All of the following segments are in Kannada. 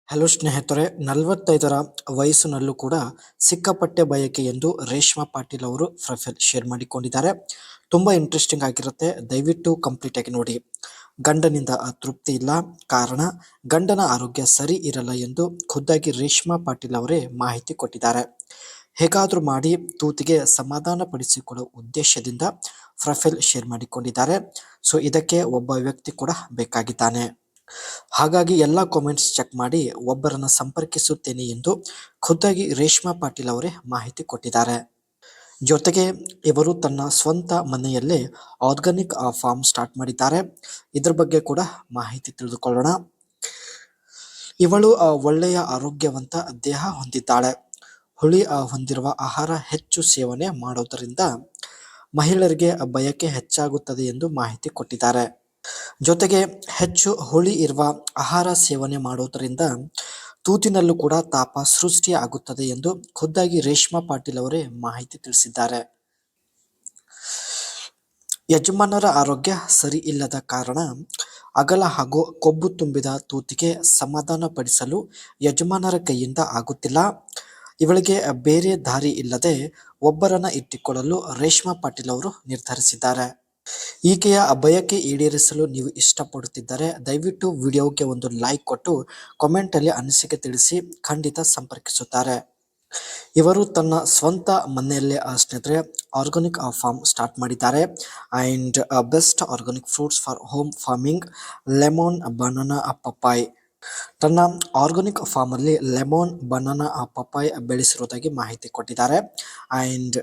ಹಲೋ ಸ್ನೇಹಿತರೆ, 45ರ ವಯಸ್ಸಿನಲ್ಲೂ ಕೂಡ ಸಿಕ್ಕಾಪಟ್ಟೆ ಬಯಕೆ ಎಂದು ರೇಷ್ಮಾ ಪಾಟೀಲ್ ಅವರು ಪ್ರೊಫೈಲ್ ಶೇರ್ ಮಾಡಿಕೊಂಡಿದ್ದಾರೆ. ತುಂಬಾ ಇಂಟ್ರೆಸ್ಟಿಂಗ್ ಆಗಿರುತ್ತೆ, ದಯವಿಟ್ಟು ಕಂಪ್ಲೀಟ್ ಆಗಿ ನೋಡಿ. ಗಂಡನಿಂದ ತೃಪ್ತಿ ಇಲ್ಲ, ಕಾರಣ ಗಂಡನ ಆರೋಗ್ಯ ಸರಿ ಇರಲ್ಲ ಎಂದು ಖುದ್ದಾಗಿ ರೇಷ್ಮಾ ಪಾಟೀಲ್ ಅವರೇ ಮಾಹಿತಿ ಕೊಟ್ಟಿದ್ದಾರೆ. ಹೇಗಾದ್ರೂ ಮಾಡಿ ತೂತಿಗೆ ಸಮಾಧಾನ ಪಡಿಸಿಕೊಳ್ಳುವ ಉದ್ದೇಶದಿಂದ ಪ್ರೊಫೈಲ್ ಶೇರ್ ಮಾಡಿಕೊಂಡಿದ್ದಾರೆ. ಸೊ ಇದಕ್ಕೆ ಒಬ್ಬ ವ್ಯಕ್ತಿ ಕೂಡ ಬೇಕಾಗಿದ್ದಾನೆ. ಹಾಗಾಗಿ ಎಲ್ಲ ಕಾಮೆಂಟ್ಸ್ ಚೆಕ್ ಮಾಡಿ ಒಬ್ಬರನ್ನ ಸಂಪರ್ಕಿಸುತ್ತೇನೆ ಎಂದು ಖುದ್ದಾಗಿ ರೇಷ್ಮಾ ಪಾಟೀಲ್ ಅವರೇ ಮಾಹಿತಿ ಕೊಟ್ಟಿದ್ದಾರೆ. ಜೊತೆಗೆ ಇವರು ತನ್ನ ಸ್ವಂತ ಮನೆಯಲ್ಲೇ ಆರ್ಗಾನಿಕ್ ಫಾರ್ಮ್ ಸ್ಟಾರ್ಟ್ ಮಾಡಿದ್ದಾರೆ. ಇದ್ರ ಬಗ್ಗೆ ಕೂಡ ಮಾಹಿತಿ ತಿಳಿದುಕೊಳ್ಳೋಣ. ಇವಳು ಒಳ್ಳೆಯ ಆರೋಗ್ಯವಂತ ದೇಹ ಹೊಂದಿದ್ದಾಳೆ. ಹುಳಿ ಹೊಂದಿರುವ ಆಹಾರ ಹೆಚ್ಚು ಸೇವನೆ ಮಾಡೋದರಿಂದ ಮಹಿಳೆಯರಿಗೆ ಬಯಕೆ ಹೆಚ್ಚಾಗುತ್ತದೆ ಎಂದು ಮಾಹಿತಿ ಕೊಟ್ಟಿದ್ದಾರೆ. ಜೊತೆಗೆ ಹೆಚ್ಚು ಹುಳಿ ಇರುವ ಆಹಾರ ಸೇವನೆ ಮಾಡೋದರಿಂದ ತೂತಿನಲ್ಲೂ ಕೂಡ ತಾಪ ಸೃಷ್ಟಿ ಆಗುತ್ತದೆ ಎಂದು ಖುದ್ದಾಗಿ ರೇಷ್ಮಾ ಪಾಟೀಲ್ ಅವರೇ ಮಾಹಿತಿ ತಿಳಿಸಿದ್ದಾರೆ. ಯಜಮಾನರ ಆರೋಗ್ಯ ಸರಿ ಇಲ್ಲದ ಕಾರಣ ಅಗಲ ಹಾಗೂ ಕೊಬ್ಬು ತುಂಬಿದ ತೂತಿಗೆ ಸಮಾಧಾನ ಪಡಿಸಲು ಯಜಮಾನರ ಕೈಯಿಂದ ಆಗುತ್ತಿಲ್ಲ. ಇವಳಿಗೆ ಬೇರೆ ದಾರಿ ಇಲ್ಲದೆ ಒಬ್ಬರನ್ನ ಇಟ್ಟುಕೊಳ್ಳಲು ರೇಷ್ಮಾ ಪಾಟೀಲ್ ಅವರು ನಿರ್ಧರಿಸಿದ್ದಾರೆ. ಈಕೆಯ ಬಯಕೆ ಈಡೇರಿಸಲು ನೀವು ಇಷ್ಟಪಡುತ್ತಿದ್ದರೆ ದಯವಿಟ್ಟು ವಿಡಿಯೋಗೆ ಒಂದು ಲೈಕ್ ಕೊಟ್ಟು ಕಾಮೆಂಟ್ ಅಲ್ಲಿ ಅನಿಸಿಕೆ ತಿಳಿಸಿ, ಖಂಡಿತ ಸಂಪರ್ಕಿಸುತ್ತಾರೆ. ಇವರು ತನ್ನ ಸ್ವಂತ ಮನೆಯಲ್ಲೇ ಸ್ನೇಹಿತರೆ ಆರ್ಗಾನಿಕ್ ಫಾರ್ಮ್ ಸ್ಟಾರ್ಟ್ ಮಾಡಿದ್ದಾರೆ. And best organic fruits for home farming, lemon, banana, papaya. ತನ್ನ ಆರ್ಗಾನಿಕ್ ಫಾರ್ಮ್ ಅಲ್ಲಿ ಲೆಮನ್, ಬನಾನಾ, ಪಪ್ಪಾಯ್ ಬೆಳೆಸಿರುವುದಾಗಿ ಮಾಹಿತಿ ಕೊಟ್ಟಿದ್ದಾರೆ. ಅಂಡ್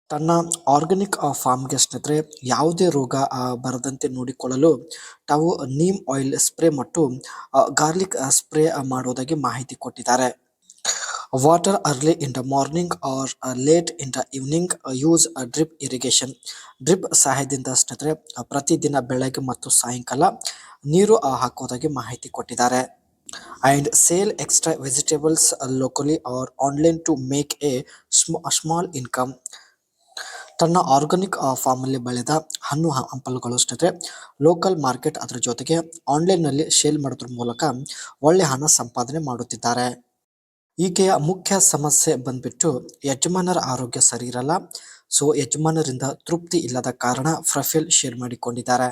ತನ್ನ ಆರ್ಗಾನಿಕ್ ಫಾರ್ಮ್ಗೆ ಸ್ನೇಹಿತರೆ ಯಾವುದೇ ರೋಗ ಬರದಂತೆ ನೋಡಿಕೊಳ್ಳಲು ತಾವು ನೀಮ್ ಆಯಿಲ್ ಸ್ಪ್ರೇ ಮತ್ತು ಗಾರ್ಲಿಕ್ ಸ್ಪ್ರೇ ಮಾಡುವುದಾಗಿ ಮಾಹಿತಿ ಕೊಟ್ಟಿದ್ದಾರೆ. Water early in the morning R late in the evening, use drip irrigation. Drip ಸಹಾಯದಿಂದ ಸ್ನೇಹಿತರೆ ಪ್ರತಿದಿನ ಬೆಳಗ್ಗೆ ಮತ್ತು ಸಾಯಂಕಾಲ ನೀರು ಹಾಕುವುದಾಗಿ ಮಾಹಿತಿ ಕೊಟ್ಟಿದ್ದಾರೆ. And sell extra vegetables locally or online to make a small income. ತನ್ನ ಆರ್ಗಾನಿಕ್ ಫಾರ್ಮ್ ಅಲ್ಲಿ ಬೆಳೆದ ಹಣ್ಣು ಹಂಪಲುಗಳು ಸ್ನೇಹಿತರೆ ಲೋಕಲ್ ಮಾರ್ಕೆಟ್, ಅದರ ಜೊತೆಗೆ ಆನ್ಲೈನ್ ನಲ್ಲಿ ಸೇಲ್ ಮಾಡೋದ್ರ ಮೂಲಕ ಒಳ್ಳೆ ಹಣ ಸಂಪಾದನೆ ಮಾಡುತ್ತಿದ್ದಾರೆ. ಈಕೆಯ ಮುಖ್ಯ ಸಮಸ್ಯೆ ಬಂದ್ಬಿಟ್ಟು ಯಜಮಾನರ ಆರೋಗ್ಯ ಸರಿ ಇರಲ್ಲ. ಸೊ ಯಜಮಾನರಿಂದ ತೃಪ್ತಿ ಇಲ್ಲದ ಕಾರಣ ಪ್ರೊಫೈಲ್ ಶೇರ್ ಮಾಡಿಕೊಂಡಿದ್ದಾರೆ.